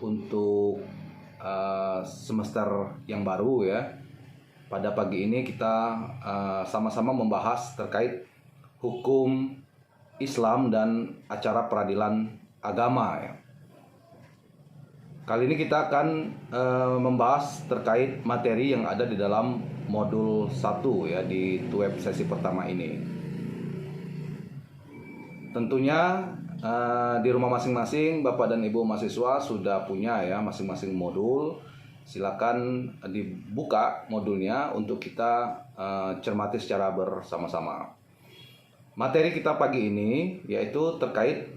untuk semester yang baru ya. Pada pagi ini kita sama-sama membahas terkait hukum Islam dan acara peradilan agama ya. Kali ini kita akan membahas terkait materi yang ada di dalam modul 1 ya di web sesi pertama ini. Tentunya di rumah masing-masing Bapak dan Ibu mahasiswa sudah punya ya masing-masing modul. Silakan dibuka modulnya untuk kita cermati secara bersama-sama. Materi kita pagi ini yaitu terkait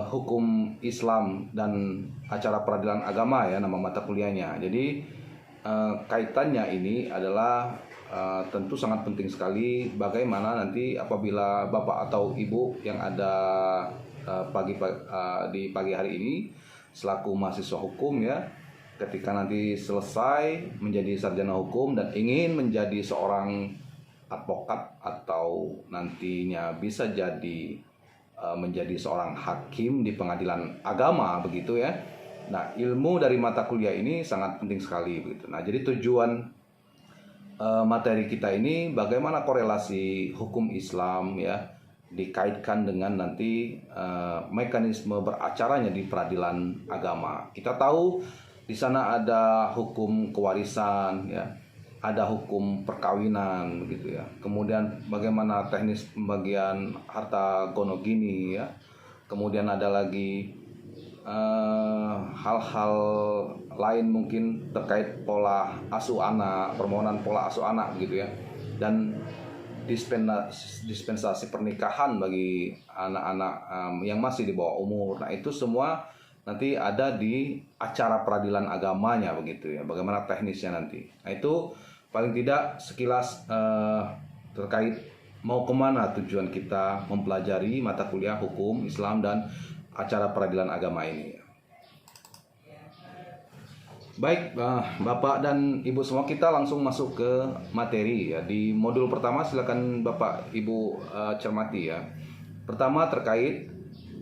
hukum Islam dan acara peradilan agama ya, nama mata kuliahnya. Jadi kaitannya ini adalah tentu sangat penting sekali bagaimana nanti apabila Bapak atau Ibu yang ada di pagi hari ini selaku mahasiswa hukum ya, ketika nanti selesai menjadi sarjana hukum dan ingin menjadi seorang advokat atau nantinya bisa jadi menjadi seorang hakim di pengadilan agama begitu ya. Nah, ilmu dari mata kuliah ini sangat penting sekali begitu. Nah, jadi tujuan materi kita ini bagaimana korelasi hukum Islam ya dikaitkan dengan nanti mekanisme beracaranya di peradilan agama. Kita tahu di sana ada hukum kewarisan ya, ada hukum perkawinan begitu ya. Kemudian bagaimana teknis pembagian harta gonogini ya. Kemudian ada lagi hal-hal lain mungkin terkait pola asuh anak, permohonan pola asuh anak begitu ya. Dan dispensasi pernikahan bagi anak-anak yang masih di bawah umur. Nah, itu semua nanti ada di acara peradilan agamanya begitu ya, bagaimana teknisnya nanti. Nah, itu paling tidak sekilas terkait mau kemana tujuan kita mempelajari mata kuliah hukum Islam dan acara peradilan agama ini. Baik, Bapak dan Ibu semua, kita langsung masuk ke materi ya. Di modul pertama silakan Bapak Ibu cermati ya. Pertama terkait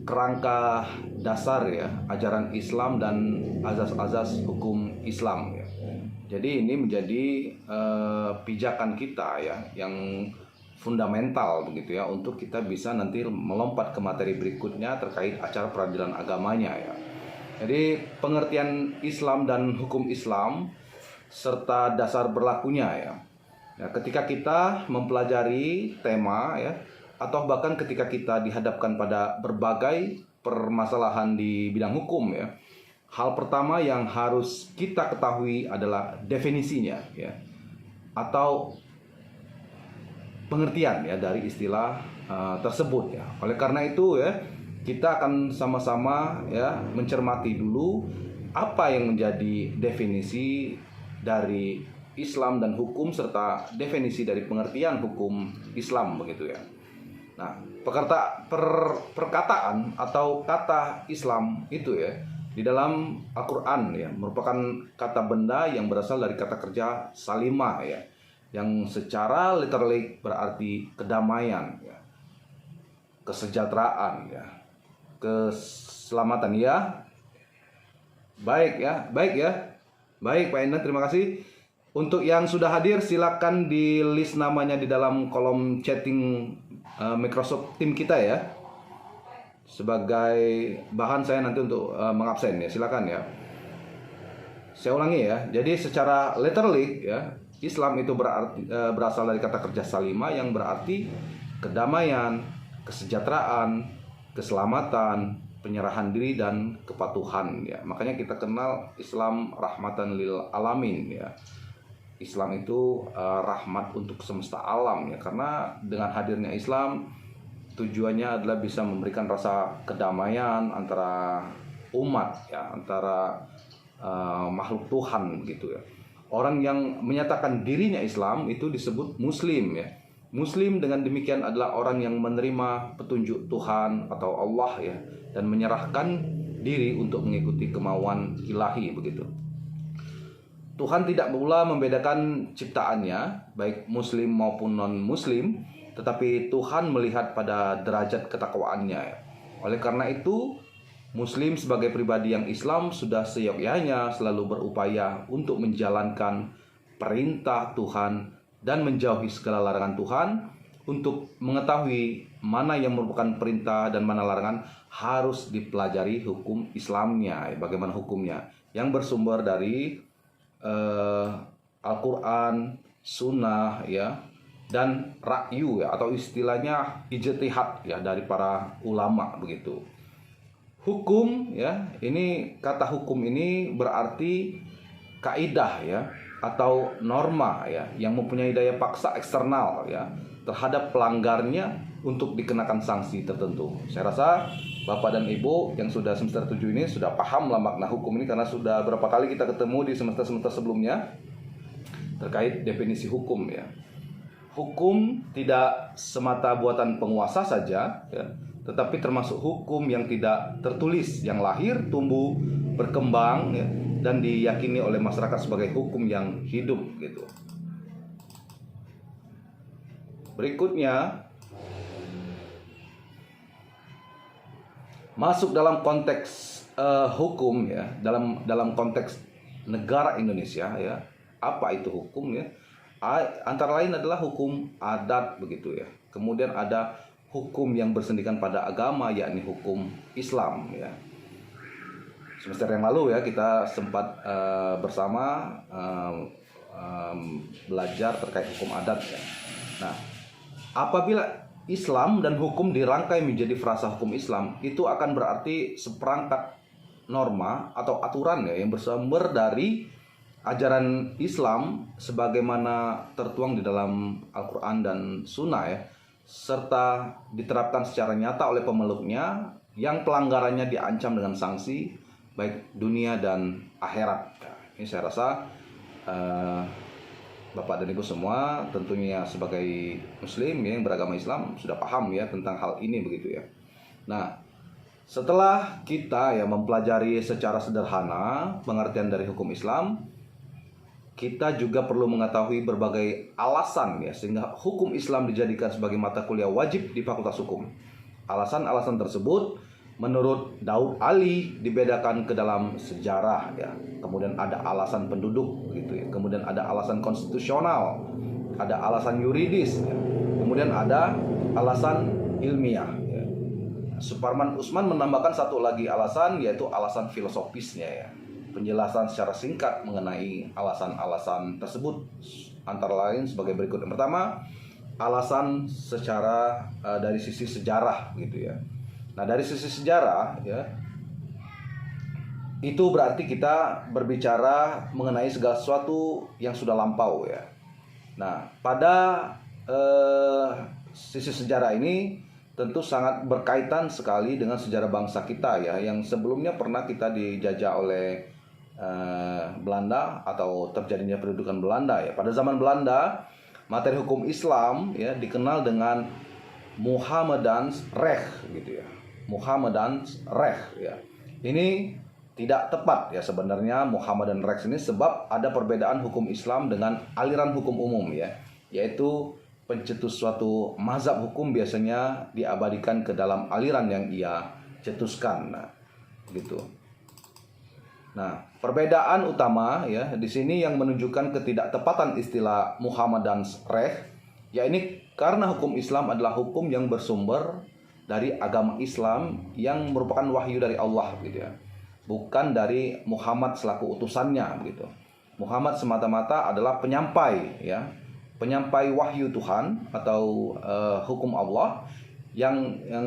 kerangka dasar ya ajaran Islam dan azas-azas hukum Islam ya. Jadi ini menjadi pijakan kita ya yang fundamental begitu ya untuk kita bisa nanti melompat ke materi berikutnya terkait acara peradilan agamanya ya. Jadi pengertian Islam dan hukum Islam serta dasar berlakunya ya. Ya, ketika kita mempelajari tema ya atau bahkan ketika kita dihadapkan pada berbagai permasalahan di bidang hukum ya, hal pertama yang harus kita ketahui adalah definisinya ya, atau pengertian ya dari istilah tersebut ya. Oleh karena itu ya, kita akan sama-sama ya mencermati dulu apa yang menjadi definisi dari Islam dan hukum serta definisi dari pengertian hukum Islam begitu ya. Nah, perkataan atau kata Islam itu ya di dalam Al-Quran ya merupakan kata benda yang berasal dari kata kerja salimah ya, yang secara literally berarti kedamaian ya, kesejahteraan ya, keselamatan ya. Baik Pak Endang, terima kasih. Untuk yang sudah hadir silakan di list namanya di dalam kolom chatting Microsoft Team kita ya. Sebagai bahan saya nanti untuk mengabsen ya, silakan ya. Saya ulangi ya. Jadi secara literally ya, Islam itu berasal dari kata kerja salima yang berarti kedamaian, kesejahteraan, keselamatan, penyerahan diri dan kepatuhan ya. Makanya kita kenal Islam rahmatan lil alamin ya. Islam itu rahmat untuk semesta alam ya, karena dengan hadirnya Islam tujuannya adalah bisa memberikan rasa kedamaian antara umat ya, antara makhluk Tuhan gitu ya. Orang yang menyatakan dirinya Islam itu disebut Muslim ya. Muslim dengan demikian adalah orang yang menerima petunjuk Tuhan atau Allah ya, dan menyerahkan diri untuk mengikuti kemauan ilahi begitu. Tuhan tidak pula membedakan ciptaannya, baik muslim maupun non-muslim, tetapi Tuhan melihat pada derajat ketakwaannya. Oleh karena itu, Muslim sebagai pribadi yang Islam sudah seyogyanya selalu berupaya untuk menjalankan perintah Tuhan dan menjauhi segala larangan Tuhan. Untuk mengetahui mana yang merupakan perintah dan mana larangan, harus dipelajari hukum Islamnya, bagaimana hukumnya yang bersumber dari Al-Quran, Sunnah, ya, dan ra'yu, ya, atau istilahnya ijtihad, ya, dari para ulama begitu. Hukum, ya, ini kata hukum ini berarti kaidah, ya, atau norma, ya, yang mempunyai daya paksa eksternal, ya, terhadap pelanggarnya untuk dikenakan sanksi tertentu. Saya rasa Bapak dan Ibu yang sudah semester 7 ini sudah paham lah makna hukum ini, karena sudah berapa kali kita ketemu di semester-semester sebelumnya terkait definisi hukum, ya. Hukum tidak semata buatan penguasa saja, ya, tetapi termasuk hukum yang tidak tertulis, yang lahir, tumbuh, berkembang, ya, dan diyakini oleh masyarakat sebagai hukum yang hidup gitu. Berikutnya, masuk dalam konteks hukum, ya, dalam konteks negara Indonesia, ya. Apa itu hukum, ya? Antara lain adalah hukum adat begitu, ya. Kemudian ada hukum yang bersendikan pada agama, yakni hukum Islam, ya. Semester yang lalu, ya, kita sempat bersama belajar terkait hukum adat, ya. Nah, apabila Islam dan hukum dirangkai menjadi frasa hukum Islam, itu akan berarti seperangkat norma atau aturan, ya, yang bersumber dari ajaran Islam sebagaimana tertuang di dalam Al-Quran dan Sunnah, ya, serta diterapkan secara nyata oleh pemeluknya, yang pelanggarannya diancam dengan sanksi baik dunia dan akhirat. Nah, ini saya rasa Bapak dan Ibu semua tentunya sebagai Muslim, ya, yang beragama Islam sudah paham, ya, tentang hal ini begitu, ya. Nah, setelah kita, ya, mempelajari secara sederhana pengertian dari hukum Islam, kita juga perlu mengetahui berbagai alasan, ya, sehingga hukum Islam dijadikan sebagai mata kuliah wajib di Fakultas Hukum. Alasan-alasan tersebut menurut Daud Ali dibedakan ke dalam sejarah, ya. Kemudian ada alasan penduduk gitu, ya. Kemudian ada alasan konstitusional, ada alasan yuridis, ya. Kemudian ada alasan ilmiah, ya. Suparman Usman menambahkan satu lagi alasan, yaitu alasan filosofisnya, ya. Penjelasan secara singkat mengenai alasan-alasan tersebut antara lain sebagai berikut. Yang pertama, alasan secara dari sisi sejarah gitu, ya. Nah, dari sisi sejarah, ya, itu berarti kita berbicara mengenai segala sesuatu yang sudah lampau, ya. Nah, pada sisi sejarah ini tentu sangat berkaitan sekali dengan sejarah bangsa kita, ya, yang sebelumnya pernah kita dijajah oleh Belanda atau terjadinya pendudukan Belanda, ya. Pada zaman Belanda, materi hukum Islam, ya, dikenal dengan Mohammedans Recht gitu, ya. Mohammedans Recht, ya. Ini tidak tepat, ya, sebenarnya Mohammedan Recht ini, sebab ada perbedaan hukum Islam dengan aliran hukum umum, ya, yaitu pencetus suatu mazhab hukum biasanya diabadikan ke dalam aliran yang ia cetuskan, nah, gitu. Nah, perbedaan utama, ya, di sini yang menunjukkan ketidaktepatan istilah Mohammedans Recht, ya, ini karena hukum Islam adalah hukum yang bersumber dari agama Islam yang merupakan wahyu dari Allah gitu, ya. Bukan dari Muhammad selaku utusannya begitu. Muhammad semata-mata adalah penyampai, ya. Penyampai wahyu Tuhan atau hukum Allah yang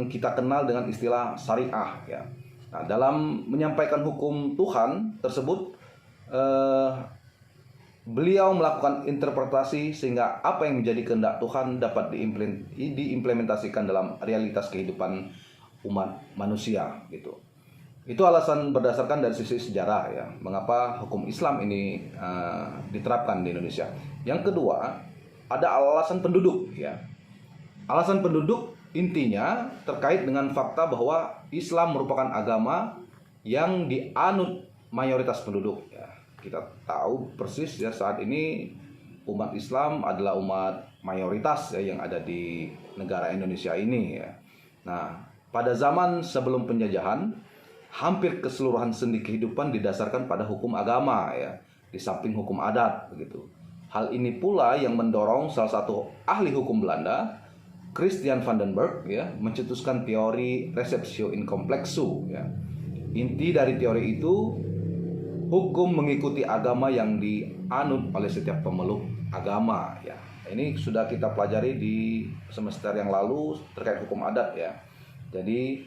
kita kenal dengan istilah syariah, ya. Nah, dalam menyampaikan hukum Tuhan tersebut, beliau melakukan interpretasi sehingga apa yang menjadi kehendak Tuhan dapat diimplementasikan dalam realitas kehidupan umat manusia gitu. Itu alasan berdasarkan dari sisi sejarah, ya, mengapa hukum Islam ini diterapkan di Indonesia. Yang kedua, ada alasan penduduk, ya. Alasan penduduk intinya terkait dengan fakta bahwa Islam merupakan agama yang dianut mayoritas penduduk, ya. Kita tahu persis, ya, saat ini umat Islam adalah umat mayoritas, ya, yang ada di negara Indonesia ini, ya. Nah, pada zaman sebelum penjajahan, hampir keseluruhan sendi kehidupan didasarkan pada hukum agama ya, di samping hukum adat begitu. Hal ini pula yang mendorong salah satu ahli hukum Belanda, Christian van den Berg ya, mencetuskan teori receptio in complexu ya. Inti dari teori itu, hukum mengikuti agama yang dianut oleh setiap pemeluk agama ya. Ini sudah kita pelajari di semester yang lalu terkait hukum adat ya. Jadi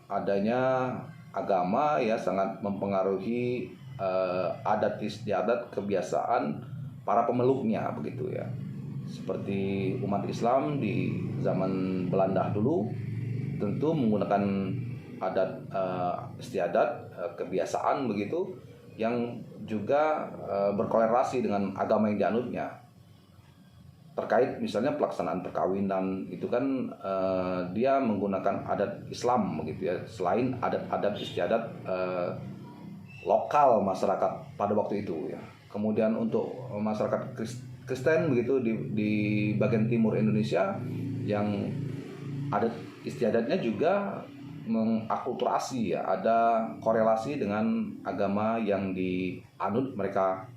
adanya agama ya sangat mempengaruhi adat istiadat kebiasaan para pemeluknya begitu ya. Seperti umat Islam di zaman Belanda dulu tentu menggunakan adat istiadat kebiasaan begitu yang juga berkolerasi dengan agama yang dianutnya. Terkait misalnya pelaksanaan perkawinan itu kan dia menggunakan adat Islam begitu ya, selain adat-adat istiadat lokal masyarakat pada waktu itu ya. Kemudian untuk masyarakat Kristen begitu di bagian timur Indonesia yang adat istiadatnya juga mengakulturasi ya, ada korelasi dengan agama yang dianut mereka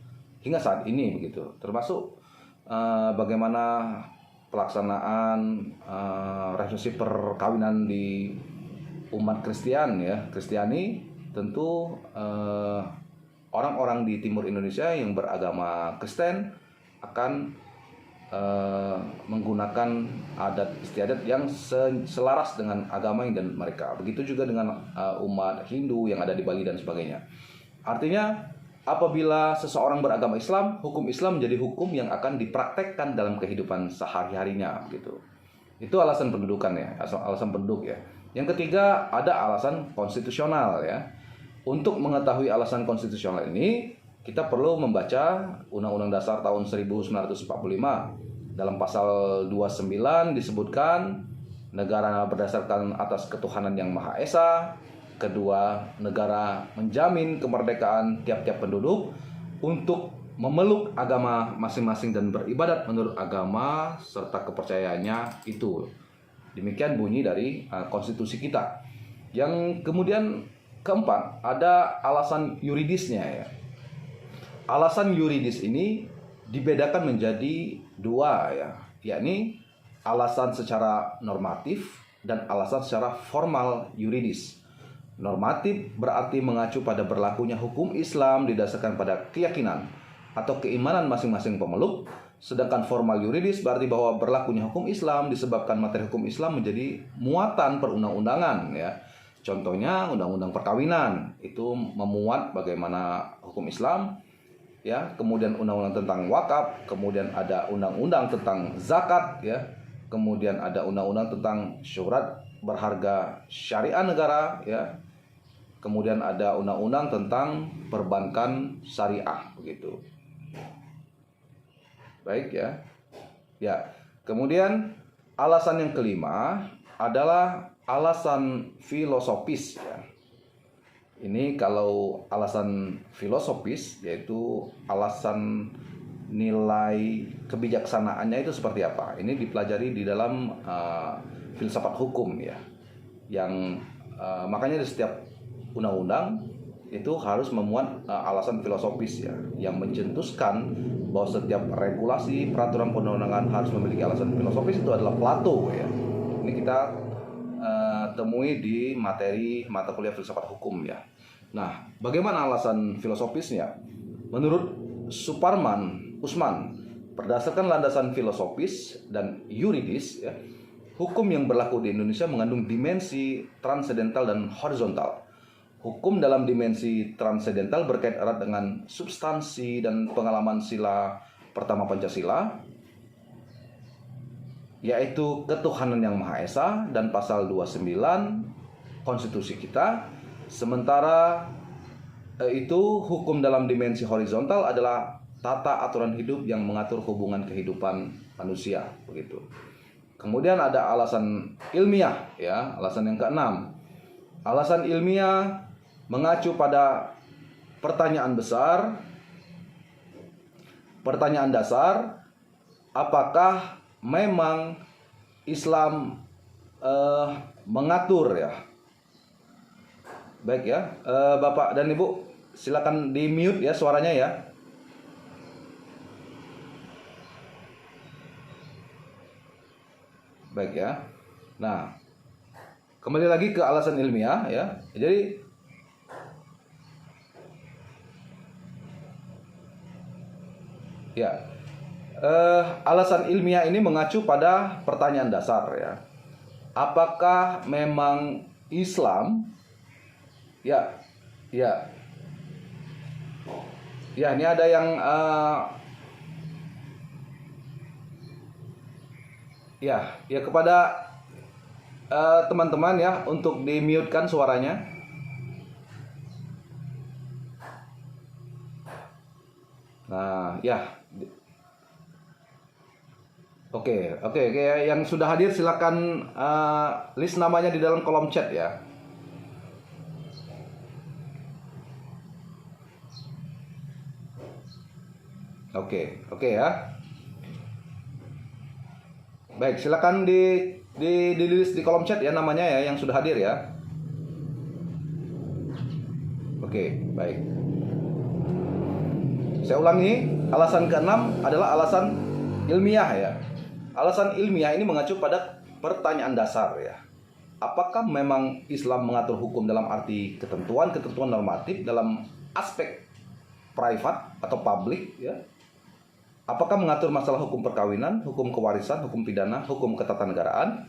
hingga saat ini begitu. Termasuk bagaimana pelaksanaan resepsi perkawinan di umat Kristen ya, Kristiani. Tentu orang-orang di timur Indonesia yang beragama Kristen akan menggunakan adat istiadat yang selaras dengan agama yang dan mereka. Begitu juga dengan umat Hindu yang ada di Bali dan sebagainya. Artinya apabila seseorang beragama Islam, hukum Islam menjadi hukum yang akan dipraktekkan dalam kehidupan sehari-harinya gitu. Itu alasan pendudukan ya, alasan penduduk ya. Yang ketiga ada alasan konstitusional ya. Untuk mengetahui alasan konstitusional ini, kita perlu membaca Undang-Undang Dasar tahun 1945. Dalam pasal 29 disebutkan negara berdasarkan atas ketuhanan yang Maha Esa. Kedua, negara menjamin kemerdekaan tiap-tiap penduduk untuk memeluk agama masing-masing dan beribadat menurut agama serta kepercayaannya itu. Demikian bunyi dari konstitusi kita. Yang kemudian keempat, ada alasan yuridisnya ya. Alasan yuridis ini dibedakan menjadi dua ya, yakni alasan secara normatif dan alasan secara formal yuridis. Normatif berarti mengacu pada berlakunya hukum Islam didasarkan pada keyakinan atau keimanan masing-masing pemeluk, sedangkan formal yuridis berarti bahwa berlakunya hukum Islam disebabkan materi hukum Islam menjadi muatan perundang-undangan ya. Contohnya undang-undang perkawinan itu memuat bagaimana hukum Islam ya, kemudian undang-undang tentang wakaf, kemudian ada undang-undang tentang zakat ya, kemudian ada undang-undang tentang surat berharga syariah negara ya. Kemudian ada undang-undang tentang perbankan syariah begitu. Baik ya. Ya. Kemudian alasan yang kelima adalah alasan filosofis ya. Ini kalau alasan filosofis yaitu alasan nilai kebijaksanaannya itu seperti apa. Ini dipelajari di dalam filsafat hukum ya. Yang makanya di setiap undang-undang itu harus memuat alasan filosofis ya, yang mencetuskan bahwa setiap regulasi peraturan perundang-undangan harus memiliki alasan filosofis itu adalah Plato ya. Ini kita temui di materi mata kuliah filsafat hukum ya. Nah, bagaimana alasan filosofisnya? Menurut Suparman Usman, berdasarkan landasan filosofis dan yuridis ya, hukum yang berlaku di Indonesia mengandung dimensi transendental dan horizontal. Hukum dalam dimensi transendental berkait erat dengan substansi dan pengalaman sila pertama Pancasila, yaitu ketuhanan yang Maha Esa dan pasal 29 konstitusi kita. Sementara itu hukum dalam dimensi horizontal adalah tata aturan hidup yang mengatur hubungan kehidupan manusia begitu. Kemudian ada alasan ilmiah ya, alasan yang keenam. Alasan ilmiah mengacu pada pertanyaan besar, pertanyaan dasar, apakah memang Islam mengatur ya Baik ya, Bapak dan Ibu, silakan di mute ya suaranya ya. Baik ya. Nah, kembali lagi ke alasan ilmiah ya. Jadi ya, alasan ilmiah ini mengacu pada pertanyaan dasar ya. Apakah memang Islam ya ya ya ini ada yang ya kepada teman-teman ya untuk di mute kan suaranya. Nah ya oke, yang sudah hadir silakan list namanya di dalam kolom chat ya. Oke ya. Baik, silakan di list di kolom chat ya namanya ya yang sudah hadir ya. Oke, baik. Saya ulangi, alasan keenam adalah alasan ilmiah ya. Alasan ilmiah ini mengacu pada pertanyaan dasar ya. Apakah memang Islam mengatur hukum dalam arti ketentuan-ketentuan normatif dalam aspek private atau publik ya? Apakah mengatur masalah hukum perkawinan, hukum kewarisan, hukum pidana, hukum ketatanegaraan,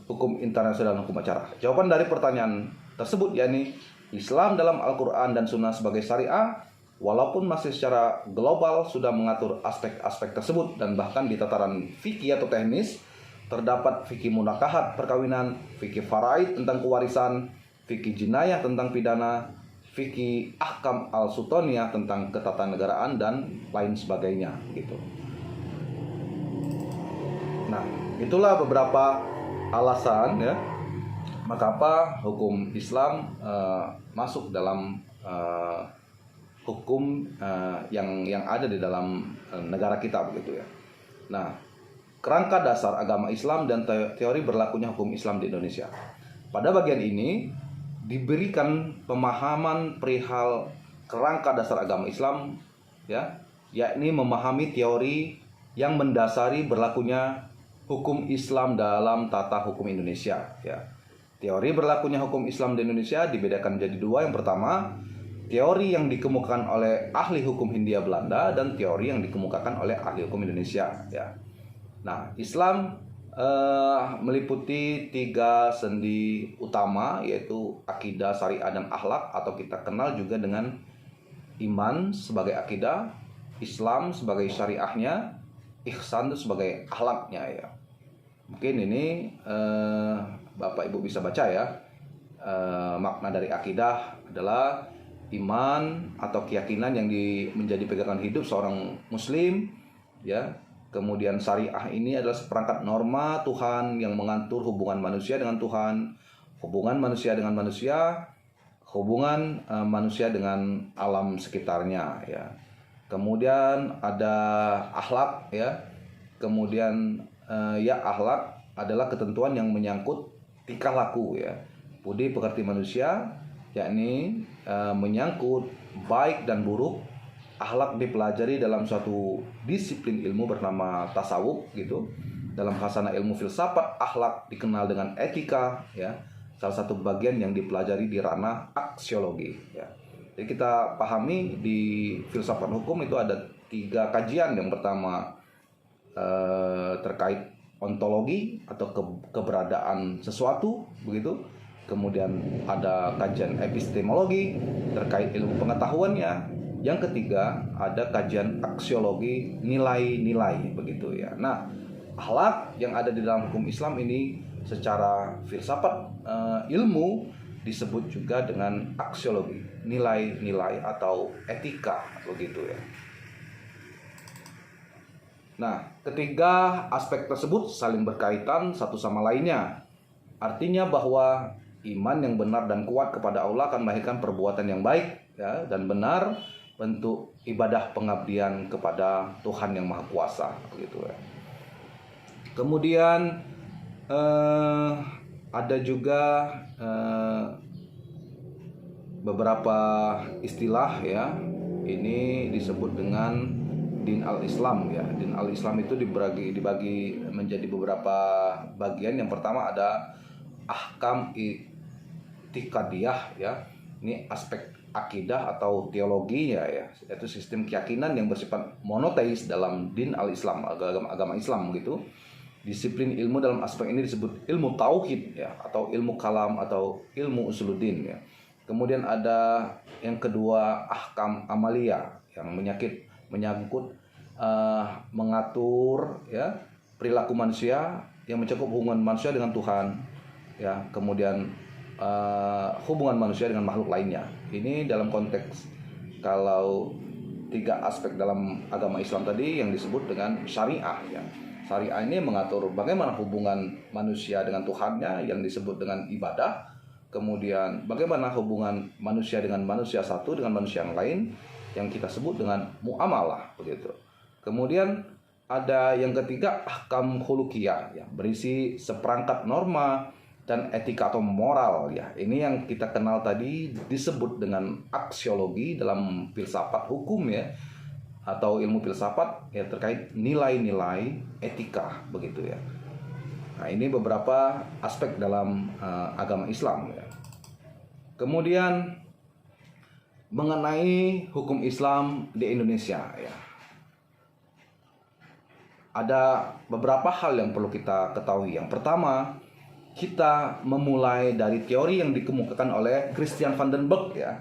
hukum internasional dan hukum acara? Jawaban dari pertanyaan tersebut yakni Islam dalam Al-Quran dan Sunnah sebagai syariah, walaupun masih secara global sudah mengatur aspek-aspek tersebut dan bahkan di tataran fikih atau teknis terdapat fikih munakahat perkawinan, fikih faraid tentang kewarisan, fikih jinayah tentang pidana, fikih ahkam al-sultaniyah tentang ketatanegaraan dan lain sebagainya gitu. Nah, itulah beberapa alasan ya mengapa hukum Islam masuk dalam hukum yang ada di dalam negara kita begitu ya. Nah, kerangka dasar agama Islam dan teori berlakunya hukum Islam di Indonesia. Pada bagian ini diberikan pemahaman perihal kerangka dasar agama Islam ya, yakni memahami teori yang mendasari berlakunya hukum Islam dalam tata hukum Indonesia ya. Teori berlakunya hukum Islam di Indonesia dibedakan menjadi dua. Yang pertama, teori yang dikemukakan oleh ahli hukum Hindia Belanda dan teori yang dikemukakan oleh ahli hukum Indonesia ya. Nah, Islam meliputi 3 sendi utama yaitu akidah, syariah dan akhlak atau kita kenal juga dengan iman sebagai akidah, Islam sebagai syariahnya, ihsan itu sebagai akhlaknya ya. Mungkin ini Bapak Ibu bisa baca ya. Makna dari akidah adalah iman atau keyakinan yang menjadi pegangan hidup seorang muslim ya. Kemudian syariah ini adalah seperangkat norma Tuhan yang mengatur hubungan manusia dengan Tuhan, hubungan manusia dengan manusia, hubungan manusia dengan alam sekitarnya ya. Kemudian ada akhlak ya. Kemudian akhlak adalah ketentuan yang menyangkut tingkah laku ya. Budi pekerti manusia yakni menyangkut baik dan buruk. Akhlak dipelajari dalam suatu disiplin ilmu bernama tasawuf gitu. Dalam khasana ilmu filsafat, akhlak dikenal dengan etika ya. Salah satu bagian yang dipelajari di ranah aksiologi ya. Jadi kita pahami di filsafat hukum itu ada 3 kajian. Yang pertama terkait ontologi atau keberadaan sesuatu begitu. Kemudian ada kajian epistemologi terkait ilmu pengetahuannya. Yang ketiga ada kajian aksiologi nilai-nilai begitu ya. Nah, akhlak yang ada di dalam hukum Islam ini secara filsafat ilmu disebut juga dengan aksiologi, nilai-nilai atau etika begitu ya. Nah, ketiga aspek tersebut saling berkaitan satu sama lainnya. Artinya bahwa iman yang benar dan kuat kepada Allah akan melahirkan perbuatan yang baik ya, dan benar bentuk ibadah pengabdian kepada Tuhan yang Maha Kuasa gitu ya. Kemudian ada juga beberapa istilah ya. Ini disebut dengan Din al-Islam ya. Din al-Islam itu dibagi menjadi beberapa bagian. Yang pertama ada ahkam itikadiyah ya. Ini aspek akidah atau teologinya ya. Yaitu sistem keyakinan yang bersifat monoteis dalam Din al-Islam, agama Islam gitu. Disiplin ilmu dalam aspek ini disebut ilmu tauhid ya, atau ilmu kalam atau ilmu usuluddin ya. Kemudian ada yang kedua ahkam amalia yang menyangkut mengatur ya perilaku manusia yang mencakup hubungan manusia dengan Tuhan ya, kemudian hubungan manusia dengan makhluk lainnya. Ini dalam konteks kalau 3 aspek dalam agama Islam tadi yang disebut dengan syariah ya. Syariah ini mengatur bagaimana hubungan manusia dengan Tuhannya yang disebut dengan ibadah. Kemudian bagaimana hubungan manusia dengan manusia satu dengan manusia yang lain yang kita sebut dengan muamalah begitu. Kemudian ada yang ketiga ahkam khuluqiyah ya, berisi seperangkat norma dan etika atau moral ya. Ini yang kita kenal tadi disebut dengan aksiologi dalam filsafat hukum ya, atau ilmu filsafat ya, terkait nilai-nilai etika begitu ya. Nah, ini beberapa aspek dalam agama Islam ya. Kemudian mengenai hukum Islam di Indonesia ya. Ada beberapa hal yang perlu kita ketahui. Yang pertama, kita memulai dari teori yang dikemukakan oleh Christian van den Berg ya,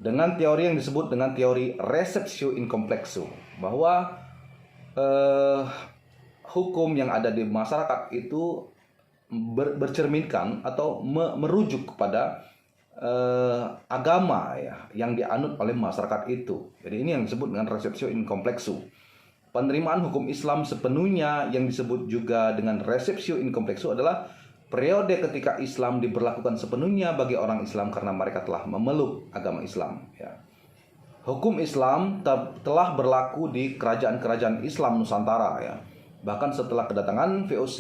dengan teori yang disebut dengan teori receptio in complexo, bahwa hukum yang ada di masyarakat itu bercerminkan atau merujuk kepada agama ya yang dianut oleh masyarakat itu. Jadi ini yang disebut dengan receptio in complexo. Penerimaan hukum Islam sepenuhnya yang disebut juga dengan receptio in complexo adalah periode ketika Islam diberlakukan sepenuhnya bagi orang Islam karena mereka telah memeluk agama Islam ya. Hukum Islam telah berlaku di kerajaan-kerajaan Islam Nusantara ya. Bahkan setelah kedatangan VOC,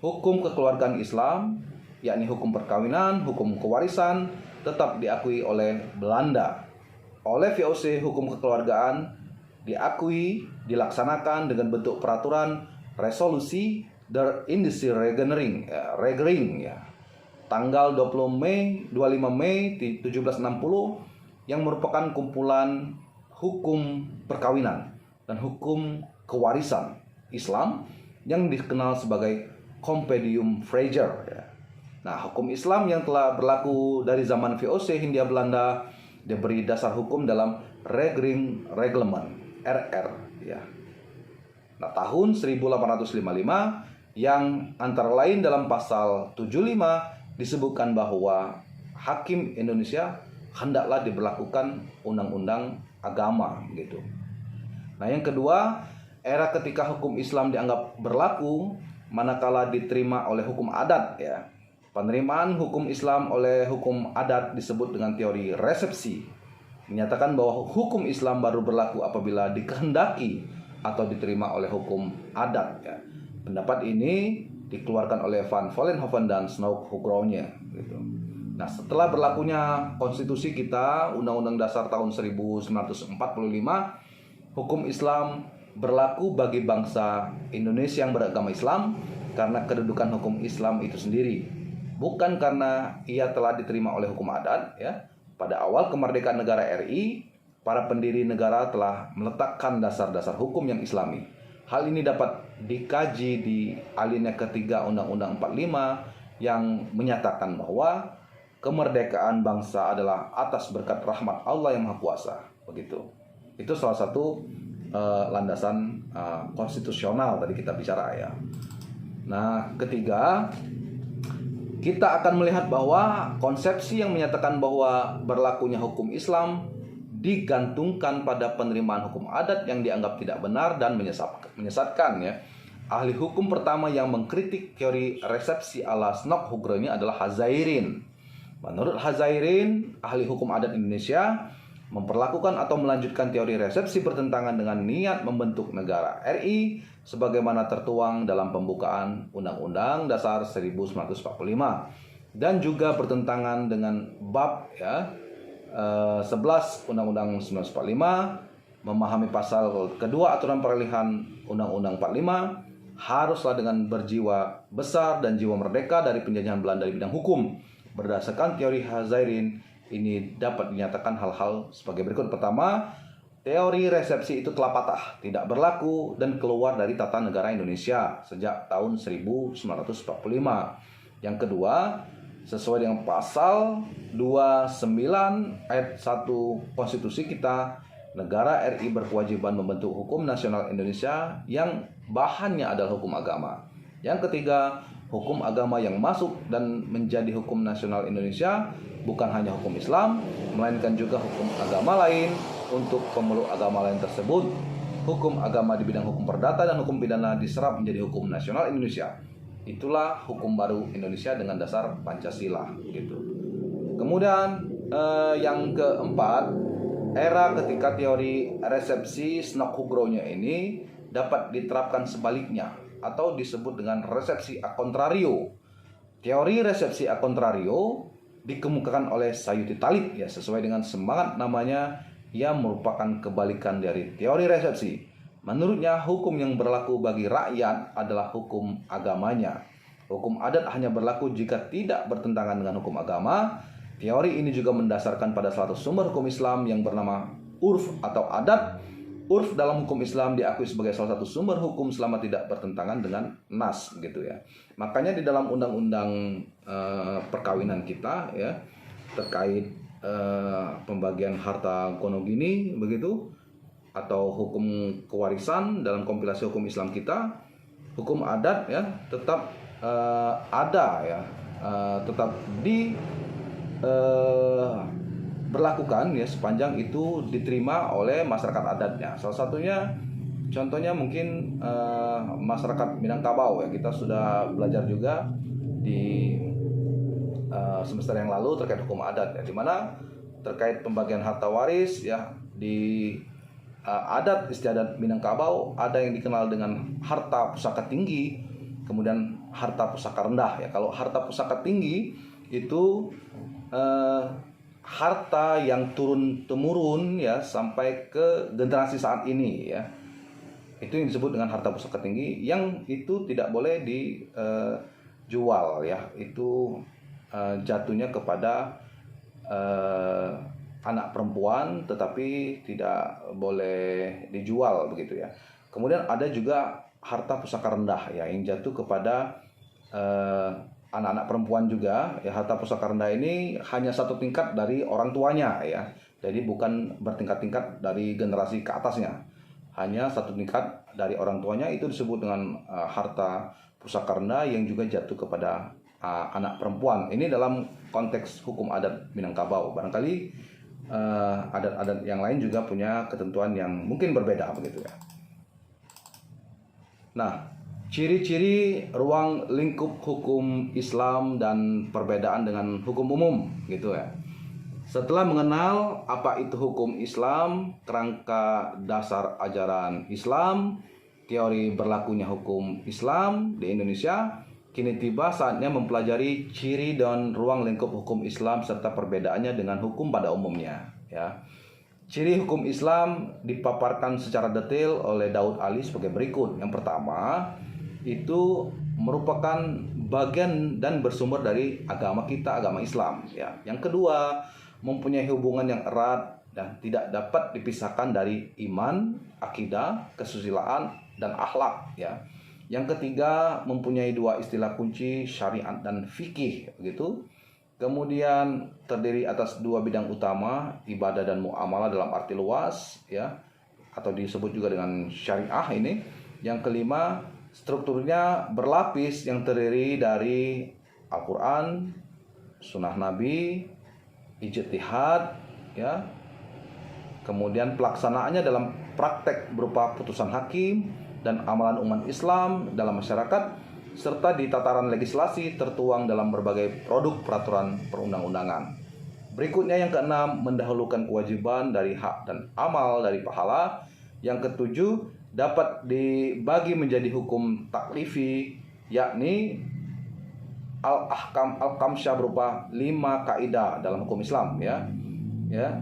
hukum kekeluargaan Islam, yakni hukum perkawinan, hukum kewarisan, tetap diakui oleh Belanda. Oleh VOC, hukum kekeluargaan diakui, dilaksanakan dengan bentuk peraturan resolusi Der Indische Regering ya, tanggal 25 Mei 1760 yang merupakan kumpulan hukum perkawinan dan hukum kewarisan Islam yang dikenal sebagai Compendium Fraser ya. Nah, hukum Islam yang telah berlaku dari zaman VOC Hindia Belanda diberi dasar hukum dalam Regering Reglement RR ya. Nah, tahun 1855 yang antara lain dalam pasal 75 disebutkan bahwa hakim Indonesia hendaklah diberlakukan undang-undang agama gitu. Nah, yang kedua, era ketika hukum Islam dianggap berlaku manakala diterima oleh hukum adat ya. Penerimaan hukum Islam oleh hukum adat disebut dengan teori resepsi. Menyatakan bahwa hukum Islam baru berlaku apabila dikehendaki atau diterima oleh hukum adat ya. Pendapat ini dikeluarkan oleh Van Vollenhoven dan Snow-Hougronya gitu. Nah, setelah berlakunya konstitusi kita, Undang-Undang Dasar tahun 1945, hukum Islam berlaku bagi bangsa Indonesia yang beragama Islam karena kedudukan hukum Islam itu sendiri, bukan karena ia telah diterima oleh hukum adat ya. Pada awal kemerdekaan negara RI, para pendiri negara telah meletakkan dasar-dasar hukum yang Islami. Hal ini dapat dikaji di alinea ketiga Undang-Undang 45 yang menyatakan bahwa kemerdekaan bangsa adalah atas berkat rahmat Allah yang Maha Kuasa. Begitu. Itu salah satu landasan konstitusional tadi kita bicara ya. Nah, ketiga, kita akan melihat bahwa konsepsi yang menyatakan bahwa berlakunya hukum Islam digantungkan pada penerimaan hukum adat yang dianggap tidak benar dan menyesatkan ya. Ahli hukum pertama yang mengkritik teori resepsi ala Snow-Hougronya adalah Hazairin. Menurut Hazairin, ahli hukum adat Indonesia memperlakukan atau melanjutkan teori resepsi bertentangan dengan niat membentuk negara RI sebagaimana tertuang dalam pembukaan Undang-Undang Dasar 1945. dan juga bertentangan dengan bab 11 Undang-Undang 1945, memahami pasal kedua aturan peralihan Undang-Undang 45, haruslah dengan berjiwa besar dan jiwa merdeka dari penjajahan Belanda di bidang hukum. Berdasarkan teori Hazairin, ini dapat dinyatakan hal-hal sebagai berikut. Pertama, teori resepsi itu telah patah, tidak berlaku, dan keluar dari tata negara Indonesia sejak tahun 1945. Yang kedua, sesuai dengan pasal 29 ayat 1 konstitusi kita, negara RI berkewajiban membentuk hukum nasional Indonesia yang bahannya adalah hukum agama. Yang ketiga, hukum agama yang masuk dan menjadi hukum nasional Indonesia bukan hanya hukum Islam, melainkan juga hukum agama lain. Untuk pemeluk agama lain tersebut, hukum agama di bidang hukum perdata dan hukum pidana diserap menjadi hukum nasional Indonesia. Itulah hukum baru Indonesia dengan dasar Pancasila, gitu. Kemudian yang keempat, era ketika teori resepsi Snok-Hugronya ini dapat diterapkan sebaliknya atau disebut dengan resepsi a contrario. Teori resepsi a contrario dikemukakan oleh Sayuti Talib, ya, sesuai dengan semangat namanya, ia merupakan kebalikan dari teori resepsi. Menurutnya, hukum yang berlaku bagi rakyat adalah hukum agamanya. Hukum adat hanya berlaku jika tidak bertentangan dengan hukum agama. Teori ini juga mendasarkan pada suatu sumber hukum Islam yang bernama urf atau adat. Urf dalam hukum Islam diakui sebagai salah satu sumber hukum selama tidak bertentangan dengan nas, gitu ya. Makanya di dalam undang-undang perkawinan kita, ya, terkait pembagian harta gonogini, begitu, atau hukum kewarisan dalam kompilasi hukum Islam kita, hukum adat, ya, tetap ada, ya, tetap berlakukan, ya, sepanjang itu diterima oleh masyarakat adatnya. Salah satunya, contohnya mungkin masyarakat Minangkabau, ya, kita sudah belajar juga di semester yang lalu terkait hukum adat, ya, di mana terkait pembagian harta waris, ya, di adat istiadat Minangkabau ada yang dikenal dengan harta pusaka tinggi, kemudian harta pusaka rendah, ya. Kalau harta pusaka tinggi itu harta yang turun temurun, ya, sampai ke generasi saat ini, ya. Itu yang disebut dengan harta pusaka tinggi, yang itu tidak boleh dijual, ya. Itu jatuhnya kepada anak perempuan, tetapi tidak boleh dijual, begitu, ya. Kemudian ada juga harta pusaka rendah, ya, yang jatuh kepada anak-anak perempuan juga, ya. Harta pusaka rendah ini hanya satu tingkat dari orang tuanya, ya. Jadi bukan bertingkat-tingkat dari generasi ke atasnya. Hanya satu tingkat dari orang tuanya, itu disebut dengan harta pusaka rendah yang juga jatuh kepada anak perempuan. Ini dalam konteks hukum adat Minangkabau. Barangkali adat-adat yang lain juga punya ketentuan yang mungkin berbeda, begitu, ya. Nah, ciri-ciri ruang lingkup hukum Islam dan perbedaan dengan hukum umum, gitu, ya. Setelah mengenal apa itu hukum Islam, kerangka dasar ajaran Islam, teori berlakunya hukum Islam di Indonesia, kini tiba saatnya mempelajari ciri dan ruang lingkup hukum Islam serta perbedaannya dengan hukum pada umumnya, ya. Ciri hukum Islam dipaparkan secara detail oleh Daud Ali sebagai berikut. Yang pertama, itu merupakan bagian dan bersumber dari agama kita, agama Islam, ya. Yang kedua, mempunyai hubungan yang erat dan tidak dapat dipisahkan dari iman, akidah, kesusilaan, dan akhlak, ya. Yang ketiga, mempunyai dua istilah kunci, syariat dan fikih, begitu. Kemudian terdiri atas dua bidang utama, ibadah dan muamalah dalam arti luas, ya, atau disebut juga dengan syariah ini. Yang kelima, strukturnya berlapis yang terdiri dari Al-Quran, Sunnah Nabi, ijtihad, ya. Kemudian pelaksanaannya dalam praktek berupa putusan hakim dan amalan umat Islam dalam masyarakat, serta di tataran legislasi tertuang dalam berbagai produk peraturan perundang-undangan. Berikutnya yang keenam, mendahulukan kewajiban dari hak dan amal dari pahala. Yang ketujuh, dapat dibagi menjadi hukum taklifi, yakni al-ahkam al-kamsyah berupa 5 kaidah dalam hukum Islam ya. Ya.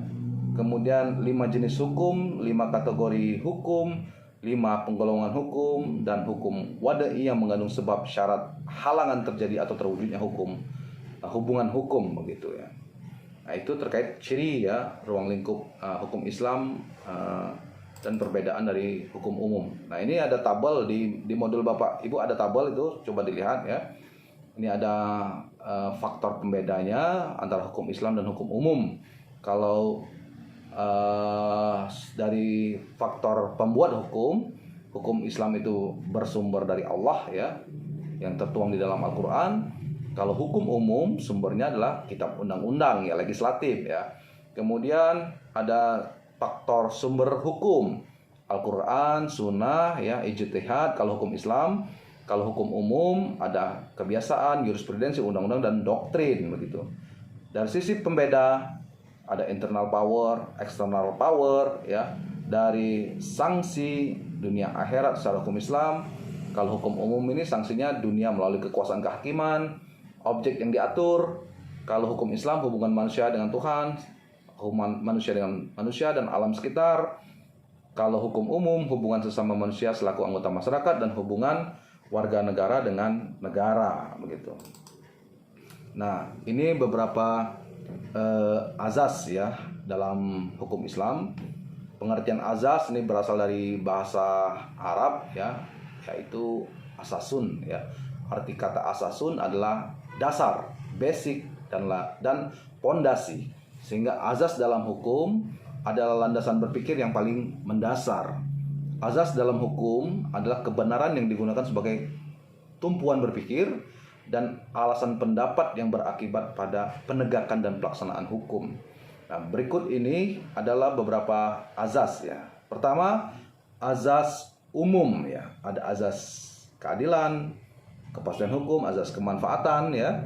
Kemudian 5 jenis hukum, 5 kategori hukum, 5 penggolongan hukum, dan hukum wada'i yang mengandung sebab syarat halangan terjadi atau terwujudnya hukum, hubungan hukum begitu ya. Nah, itu terkait ciri ya, ruang lingkup hukum Islam dan perbedaan dari hukum umum. Nah, ini ada tabel di modul Bapak Ibu, ada tabel itu, coba dilihat ya. Ini ada faktor pembedanya antara hukum Islam dan hukum umum. Kalau dari faktor pembuat hukum Islam itu bersumber dari Allah ya, yang tertuang di dalam Al-Quran. Kalau hukum umum sumbernya adalah kitab undang-undang ya, legislatif ya. Kemudian ada faktor sumber hukum, Al-Quran, Sunnah ya, ijtihad kalau hukum Islam. Kalau hukum umum ada kebiasaan, jurisprudensi, undang-undang, dan doktrin begitu. Dari sisi pembeda ada internal power, external power ya. Dari sanksi dunia akhirat secara hukum Islam, kalau hukum umum ini sanksinya dunia melalui kekuasaan kehakiman, objek yang diatur. Kalau hukum Islam hubungan manusia dengan Tuhan, hubungan manusia dengan manusia dan alam sekitar. Kalau hukum umum hubungan sesama manusia selaku anggota masyarakat dan hubungan warga negara dengan negara begitu. Nah, ini beberapa azas ya dalam hukum Islam. Pengertian azas ini berasal dari bahasa Arab ya, yaitu asasun ya. Arti kata asasun adalah dasar, basic, dan pondasi. Sehingga azas dalam hukum adalah landasan berpikir yang paling mendasar. Azas dalam hukum adalah kebenaran yang digunakan sebagai tumpuan berpikir dan alasan pendapat yang berakibat pada penegakan dan pelaksanaan hukum. Nah, berikut ini adalah beberapa azas ya. Pertama, azas umum ya. Ada azas keadilan, kepastian hukum, azas kemanfaatan ya.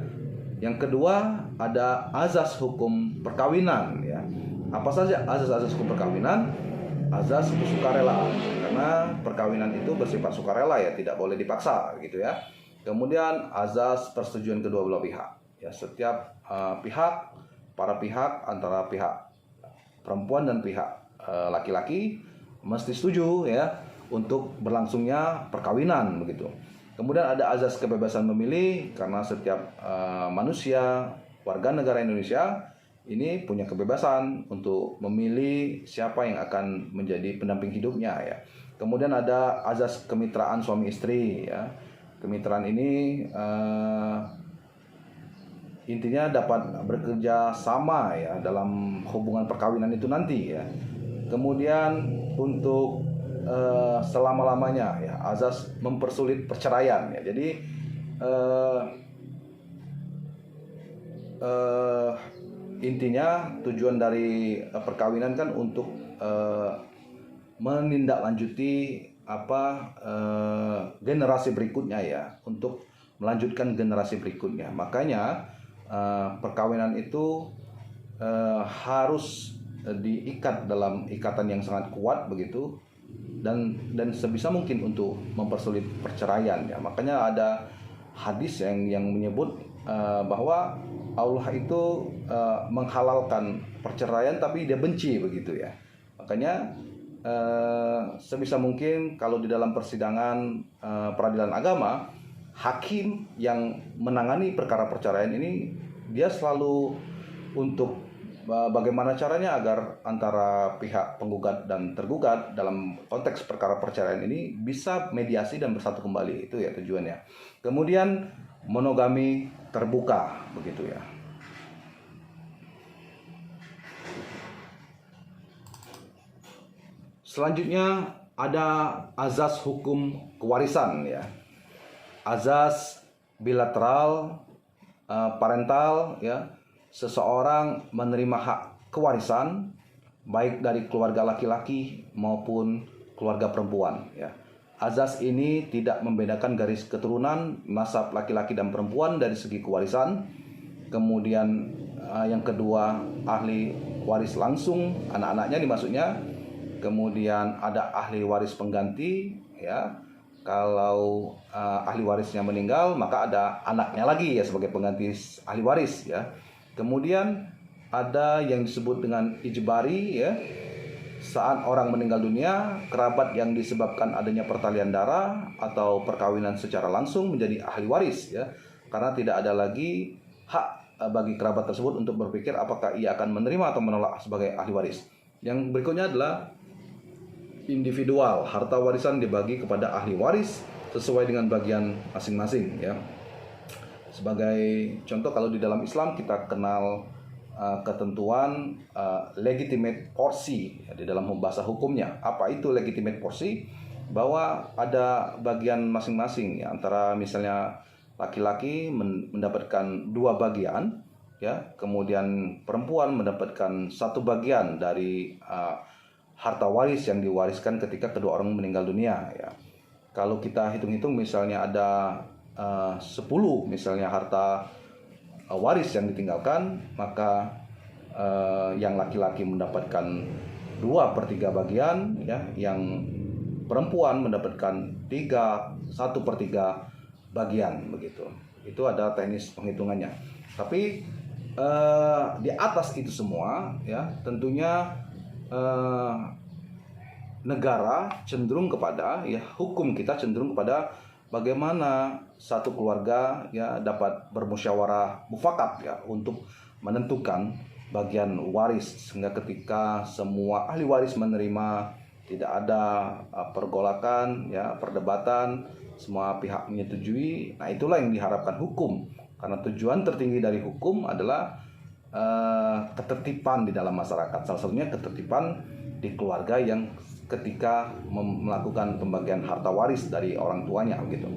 Yang kedua ada azas hukum perkawinan ya. Apa saja azas-azas hukum perkawinan? Azas sukarela, karena perkawinan itu bersifat sukarela ya, tidak boleh dipaksa gitu ya. Kemudian azas persetujuan kedua belah pihak ya, setiap para pihak antara pihak perempuan dan pihak laki-laki mesti setuju ya untuk berlangsungnya perkawinan begitu. Kemudian ada azas kebebasan memilih, karena setiap manusia warga negara Indonesia ini punya kebebasan untuk memilih siapa yang akan menjadi pendamping hidupnya ya. Kemudian ada azas kemitraan suami istri ya. Kemitraan ini intinya dapat bekerja sama ya dalam hubungan perkawinan itu nanti ya. Kemudian untuk selama-lamanya ya, azas mempersulit perceraian ya. Jadi intinya tujuan dari perkawinan kan untuk menindaklanjuti generasi berikutnya ya, untuk melanjutkan generasi berikutnya. Makanya perkawinan itu harus diikat dalam ikatan yang sangat kuat begitu, dan sebisa mungkin untuk mempersulit perceraian ya. Makanya ada hadis yang menyebut bahwa Allah itu menghalalkan perceraian tapi dia benci begitu ya. Makanya sebisa mungkin kalau di dalam persidangan peradilan agama, hakim yang menangani perkara perceraian ini dia selalu untuk bagaimana caranya agar antara pihak penggugat dan tergugat dalam konteks perkara perceraian ini bisa mediasi dan bersatu kembali. Itu ya tujuannya. Kemudian monogami terbuka begitu ya. Selanjutnya ada azas hukum kewarisan ya. Azas bilateral parental ya. Seseorang menerima hak kewarisan baik dari keluarga laki-laki maupun keluarga perempuan ya. Azas ini tidak membedakan garis keturunan, nasab laki-laki dan perempuan dari segi kewarisan. Kemudian yang kedua, ahli waris langsung, anak-anaknya dimaksudnya. Kemudian ada ahli waris pengganti ya. Kalau ahli warisnya meninggal, maka ada anaknya lagi ya sebagai pengganti ahli waris ya. Kemudian ada yang disebut dengan ijbari ya. Saat orang meninggal dunia, kerabat yang disebabkan adanya pertalian darah atau perkawinan secara langsung menjadi ahli waris ya. Karena tidak ada lagi hak bagi kerabat tersebut untuk berpikir apakah ia akan menerima atau menolak sebagai ahli waris. Yang berikutnya adalah individual, harta warisan dibagi kepada ahli waris sesuai dengan bagian masing-masing ya. Sebagai contoh, kalau di dalam Islam kita kenal ketentuan legitimate porsi ya, di dalam bahasa hukumnya. Apa itu legitimate porsi? Bahwa ada bagian masing-masing ya, antara misalnya laki-laki mendapatkan 2 bagian ya, kemudian perempuan mendapatkan 1 bagian dari harta waris yang diwariskan ketika kedua orang meninggal dunia ya. Kalau kita hitung-hitung misalnya ada 10 misalnya harta waris yang ditinggalkan, maka yang laki-laki mendapatkan 2/3 bagian ya, yang perempuan mendapatkan 1/3 bagian begitu. Itu ada teknis penghitungannya. Tapi di atas itu semua ya, tentunya negara cenderung kepada ya, hukum kita cenderung kepada bagaimana satu keluarga ya dapat bermusyawarah mufakat ya untuk menentukan bagian waris, sehingga ketika semua ahli waris menerima, tidak ada pergolakan ya, perdebatan, semua pihak menyetujui. Nah, itulah yang diharapkan hukum, karena tujuan tertinggi dari hukum adalah ketertiban di dalam masyarakat. Salah satunya ketertiban di keluarga yang ketika melakukan pembagian harta waris dari orang tuanya gitu.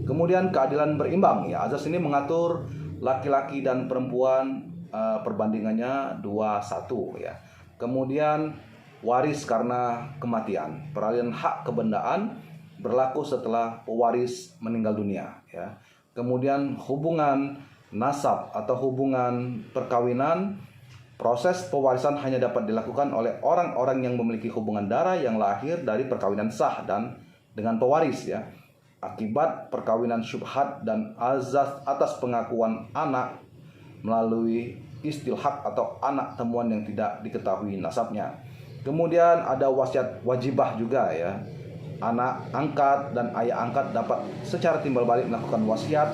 Kemudian keadilan berimbang ya, azas ini mengatur laki-laki dan perempuan perbandingannya 2:1 ya. Kemudian waris karena kematian, peralihan hak kebendaan berlaku setelah pewaris meninggal dunia ya. Kemudian hubungan nasab atau hubungan perkawinan, proses pewarisan hanya dapat dilakukan oleh orang-orang yang memiliki hubungan darah yang lahir dari perkawinan sah dan dengan pewaris ya. Akibat perkawinan syubhat dan azas atas pengakuan anak melalui istilhaq atau anak temuan yang tidak diketahui nasabnya. Kemudian ada wasiat wajibah juga ya. Anak angkat dan ayah angkat dapat secara timbal balik melakukan wasiat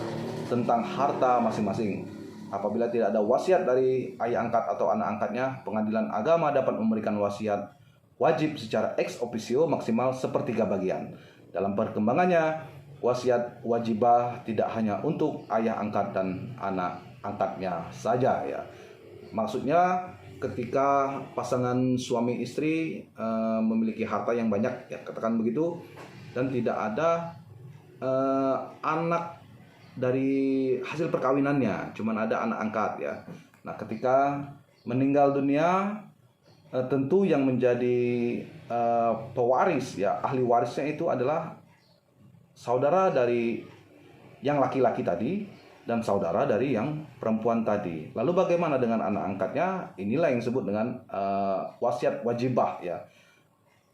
tentang harta masing-masing. Apabila tidak ada wasiat dari ayah angkat atau anak angkatnya, pengadilan agama dapat memberikan wasiat wajib secara ex officio maksimal 1/3 bagian. Dalam perkembangannya, wasiat wajibah tidak hanya untuk ayah angkat dan anak angkatnya saja ya. Maksudnya ketika pasangan suami istri memiliki harta yang banyak ya, katakan begitu, dan tidak ada anak dari hasil perkawinannya, cuman ada anak angkat ya. Nah, ketika meninggal dunia, tentu yang menjadi pewaris ya, ahli warisnya itu adalah saudara dari yang laki-laki tadi dan saudara dari yang perempuan tadi. Lalu bagaimana dengan anak angkatnya? Inilah yang disebut dengan wasiat wajibah ya.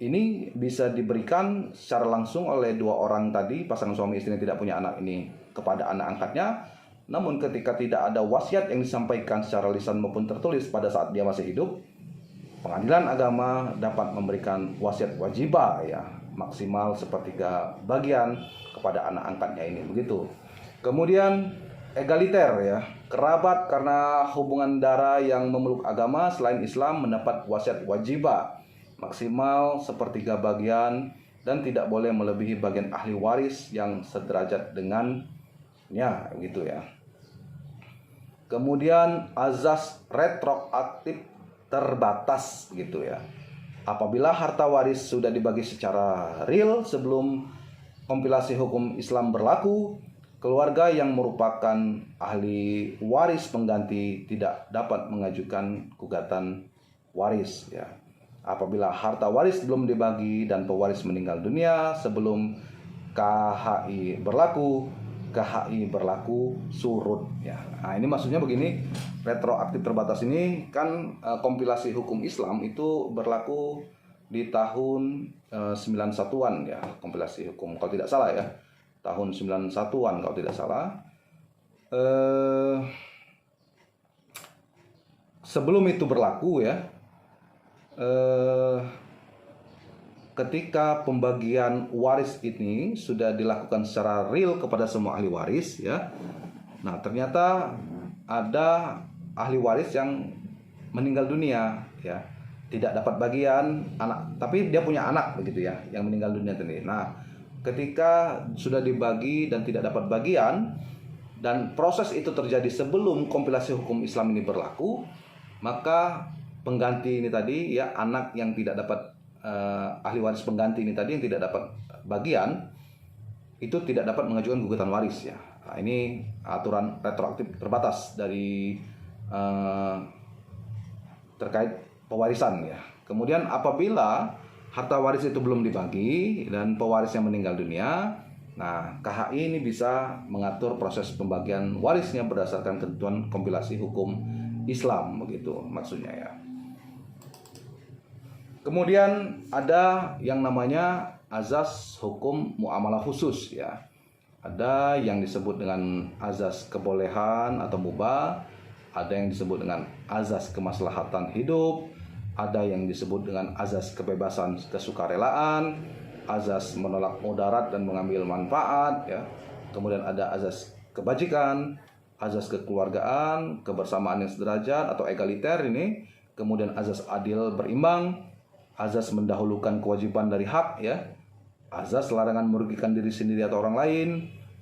Ini bisa diberikan secara langsung oleh 2 orang tadi, pasangan suami istri yang tidak punya anak ini, kepada anak angkatnya. Namun ketika tidak ada wasiat yang disampaikan secara lisan maupun tertulis pada saat dia masih hidup, pengadilan agama dapat memberikan wasiat wajibah ya, maksimal 1/3 bagian kepada anak angkatnya ini begitu. Kemudian egaliter ya, kerabat karena hubungan darah yang memeluk agama selain Islam mendapat wasiat wajibah maksimal 1/3 bagian dan tidak boleh melebihi bagian ahli waris yang sederajat dengannya gitu ya. Kemudian azas retroaktif terbatas gitu ya. Apabila harta waris sudah dibagi secara real sebelum kompilasi hukum Islam berlaku, keluarga yang merupakan ahli waris pengganti tidak dapat mengajukan gugatan waris ya. Apabila harta waris belum dibagi dan pewaris meninggal dunia sebelum KHI berlaku, KHI berlaku surut ya. Nah, ini maksudnya begini, retroaktif terbatas ini kan kompilasi hukum Islam itu berlaku di tahun 91-an ya, kompilasi hukum kalau tidak salah ya. Tahun 91-an kalau tidak salah. Sebelum itu berlaku ya, ketika pembagian waris ini sudah dilakukan secara real kepada semua ahli waris ya. Nah, ternyata ada ahli waris yang meninggal dunia ya. Tidak dapat bagian anak, tapi dia punya anak begitu ya, yang meninggal dunia tadi. Nah, ketika sudah dibagi dan tidak dapat bagian dan proses itu terjadi sebelum kompilasi hukum Islam ini berlaku, maka pengganti ini tadi ya, anak yang tidak dapat ahli waris pengganti ini tadi yang tidak dapat bagian itu tidak dapat mengajukan gugatan waris ya. Nah, ini aturan retroaktif terbatas dari terkait pewarisan ya. Kemudian apabila harta waris itu belum dibagi dan pewarisnya meninggal dunia, nah KHI ini bisa mengatur proses pembagian warisnya berdasarkan ketentuan kompilasi hukum Islam begitu maksudnya ya. Kemudian ada yang namanya azas hukum muamalah khusus ya. Ada yang disebut dengan azas kebolehan atau mubah, ada yang disebut dengan azas kemaslahatan hidup, ada yang disebut dengan azas kebebasan kesukarelaan, azas menolak mudarat dan mengambil manfaat ya. Kemudian ada azas kebajikan, azas kekeluargaan, kebersamaan yang sederajat atau egaliter ini, kemudian azas adil berimbang, azas mendahulukan kewajiban dari hak ya, azas larangan merugikan diri sendiri atau orang lain,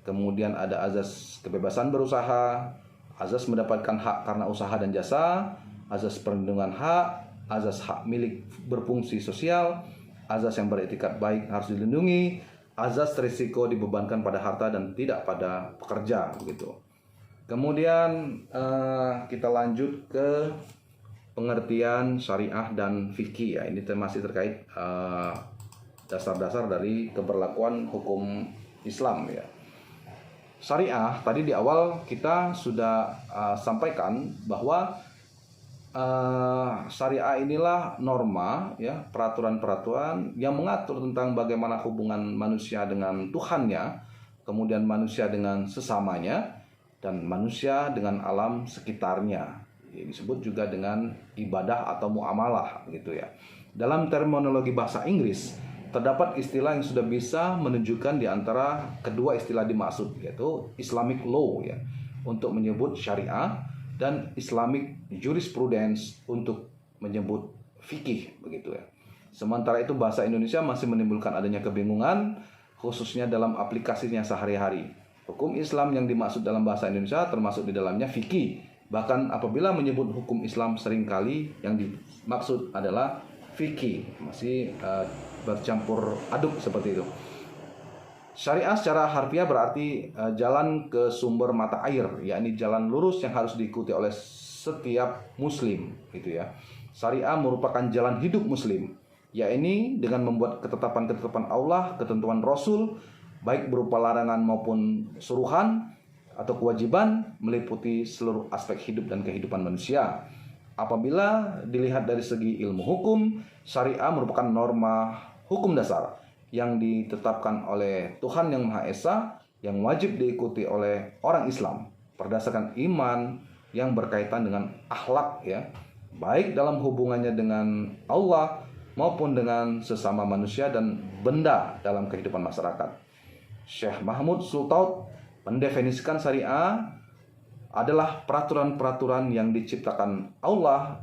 kemudian ada azas kebebasan berusaha, azas mendapatkan hak karena usaha dan jasa, azas perlindungan hak, azas hak milik berfungsi sosial, azas yang beretikat baik harus dilindungi, azas risiko dibebankan pada harta dan tidak pada pekerja begitu. Kemudian kita lanjut ke pengertian syariah dan fikih ya. Ini masih terkait dasar-dasar dari keberlakuan hukum Islam ya. Syariah tadi di awal kita sudah sampaikan bahwa syariah inilah norma ya, peraturan-peraturan yang mengatur tentang bagaimana hubungan manusia dengan Tuhannya, kemudian manusia dengan sesamanya, dan manusia dengan alam sekitarnya. Ini disebut juga dengan ibadah atau muamalah gitu ya. Dalam terminologi bahasa Inggris terdapat istilah yang sudah bisa menunjukkan di antara kedua istilah dimaksud, yaitu Islamic law ya untuk menyebut syariah, dan Islamic jurisprudence untuk menyebut fikih begitu ya. Sementara itu bahasa Indonesia masih menimbulkan adanya kebingungan khususnya dalam aplikasinya sehari-hari. Hukum Islam yang dimaksud dalam bahasa Indonesia termasuk di dalamnya fikih. Bahkan apabila menyebut hukum Islam seringkali yang dimaksud adalah fikih, masih bercampur aduk seperti itu. Syariah secara harfiah berarti jalan ke sumber mata air, yakni jalan lurus yang harus diikuti oleh setiap muslim gitu ya. Syariah merupakan jalan hidup muslim, yakni dengan membuat ketetapan-ketetapan Allah, ketentuan Rasul, baik berupa larangan maupun suruhan atau kewajiban meliputi seluruh aspek hidup dan kehidupan manusia. Apabila dilihat dari segi ilmu hukum, syariah merupakan norma hukum dasar yang ditetapkan oleh Tuhan Yang Maha Esa yang wajib diikuti oleh orang Islam berdasarkan iman yang berkaitan dengan akhlak ya, baik dalam hubungannya dengan Allah maupun dengan sesama manusia dan benda dalam kehidupan masyarakat. Syekh Mahmud Sultaut mendefinisikan syariah adalah peraturan-peraturan yang diciptakan Allah,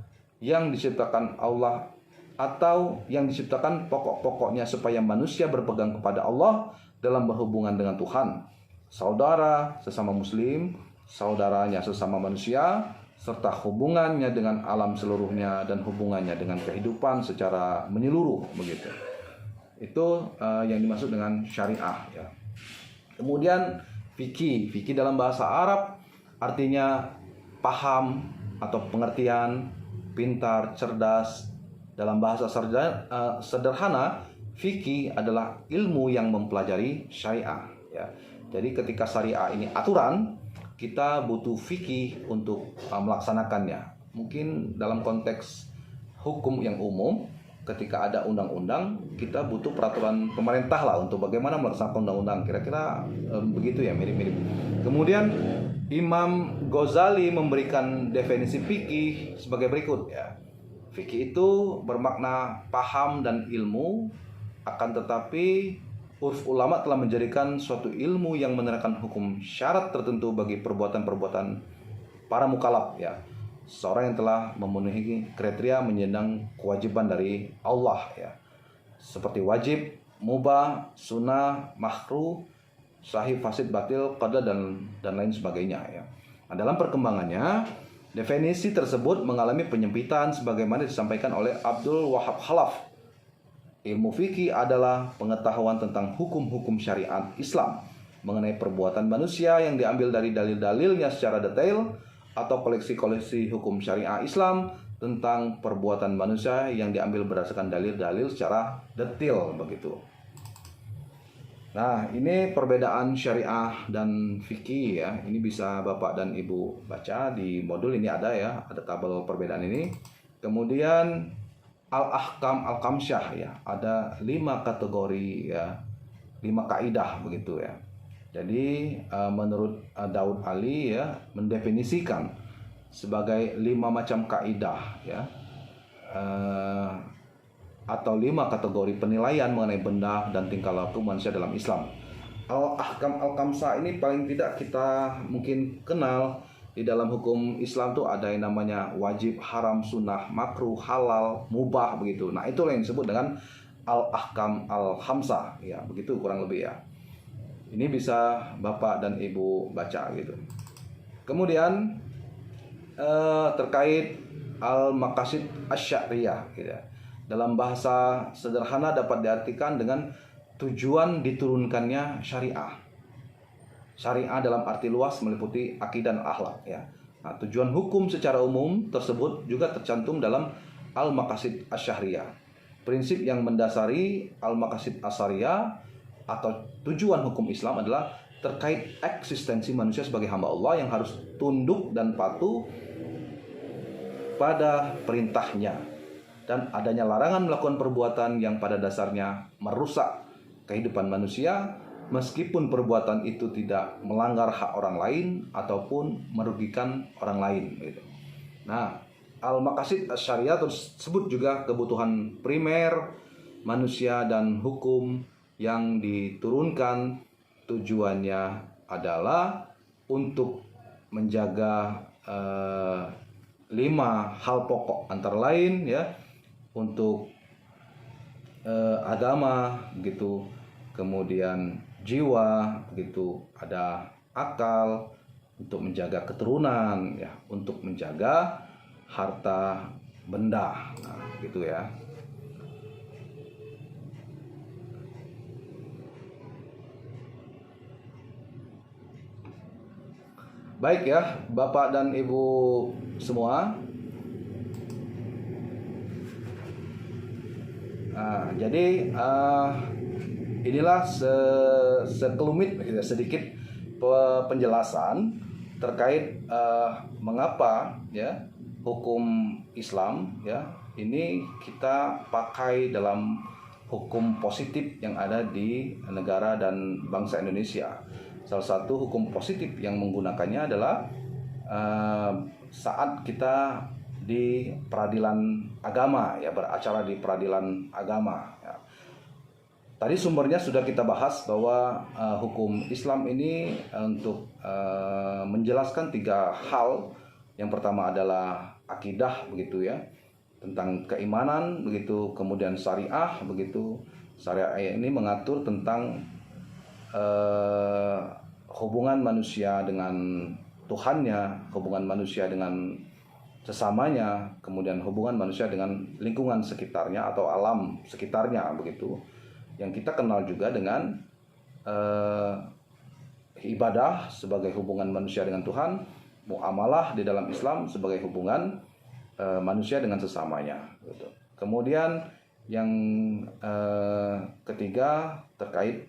atau yang diciptakan pokok-pokoknya supaya manusia berpegang kepada Allah dalam berhubungan dengan Tuhan, saudara sesama muslim, saudaranya sesama manusia, serta hubungannya dengan alam seluruhnya dan hubungannya dengan kehidupan secara menyeluruh begitu. Itu yang dimaksud dengan syariah ya. Kemudian fikih dalam bahasa Arab artinya paham atau pengertian, pintar, cerdas. Dalam bahasa sederhana, fikih adalah ilmu yang mempelajari syariah ya. Jadi ketika syariah ini aturan, kita butuh fikih untuk melaksanakannya. Mungkin dalam konteks hukum yang umum, ketika ada undang-undang, kita butuh peraturan pemerintah lah untuk bagaimana melaksanakan undang-undang. Kira-kira begitu ya, mirip-mirip. Kemudian Imam Ghazali memberikan definisi fikih sebagai berikut ya. Fikih itu bermakna paham dan ilmu, akan tetapi uruf ulama telah menjadikan suatu ilmu yang menerangkan hukum syarat tertentu bagi perbuatan-perbuatan para mukallaf ya. Seorang yang telah memenuhi kriteria menyandang kewajiban dari Allah ya. Seperti wajib, mubah, sunnah, makruh, sahih, fasid, batil, qada dan lain sebagainya ya. Nah, dalam perkembangannya, definisi tersebut mengalami penyempitan sebagaimana disampaikan oleh Abdul Wahab Khalaf. Ilmu fikih adalah pengetahuan tentang hukum-hukum syariat Islam mengenai perbuatan manusia yang diambil dari dalil-dalilnya secara detail, atau koleksi-koleksi hukum syariah Islam tentang perbuatan manusia yang diambil berdasarkan dalil-dalil secara detail begitu. Nah, ini perbedaan syariah dan fikih ya. Ini bisa Bapak dan Ibu baca di modul ini, ada ya, ada tabel perbedaan ini. Kemudian al-ahkam al-kamsyah ya, ada 5 kategori ya, 5 kaidah begitu ya. Jadi menurut Daud Ali ya, mendefinisikan sebagai 5 macam kaidah ya, atau 5 kategori penilaian mengenai benda dan tingkah laku manusia dalam Islam. Al-ahkam al-kamsah ini paling tidak kita mungkin kenal. Di dalam hukum Islam tuh ada yang namanya wajib, haram, sunnah, makruh, halal, mubah begitu. Nah, itulah yang disebut dengan al-ahkam al-khamsah ya, begitu kurang lebih ya. Ini bisa Bapak dan Ibu baca gitu. Kemudian terkait al-maqasid asy-syar'iyyah gitu ya. Dalam bahasa sederhana dapat diartikan dengan tujuan diturunkannya syariah. Syariah dalam arti luas meliputi akidah dan akhlak ya. Nah, tujuan hukum secara umum tersebut juga tercantum dalam al-maqasid asy-syar'iyyah. Prinsip yang mendasari al-maqasid asy-syar'iyyah atau tujuan hukum Islam adalah terkait eksistensi manusia sebagai hamba Allah yang harus tunduk dan patuh pada perintahnya, dan adanya larangan melakukan perbuatan yang pada dasarnya merusak kehidupan manusia meskipun perbuatan itu tidak melanggar hak orang lain ataupun merugikan orang lain gitu. Nah, al-maqasid asy-syar'iyyah tersebut juga kebutuhan primer manusia dan hukum yang diturunkan tujuannya adalah untuk menjaga 5 hal pokok, antara lain ya, untuk agama gitu, kemudian jiwa gitu, ada akal, untuk menjaga keturunan ya, untuk menjaga harta benda. Nah, gitu ya. Baik ya, Bapak dan Ibu semua. Nah, jadi inilah sekelumit sedikit penjelasan terkait mengapa ya hukum Islam ya ini kita pakai dalam hukum positif yang ada di negara dan bangsa Indonesia. Salah satu hukum positif yang menggunakannya adalah saat kita di peradilan agama ya, beracara di peradilan agama ya. Tadi sumbernya sudah kita bahas bahwa hukum Islam ini untuk menjelaskan 3 hal. Yang pertama adalah akidah begitu ya, tentang keimanan begitu, kemudian syariah begitu. Syariah ini mengatur tentang hubungan manusia dengan Tuhannya, hubungan manusia dengan sesamanya, kemudian hubungan manusia dengan lingkungan sekitarnya atau alam sekitarnya begitu. Yang kita kenal juga dengan ibadah sebagai hubungan manusia dengan Tuhan, muamalah di dalam Islam sebagai hubungan manusia dengan sesamanya gitu. Kemudian yang ketiga terkait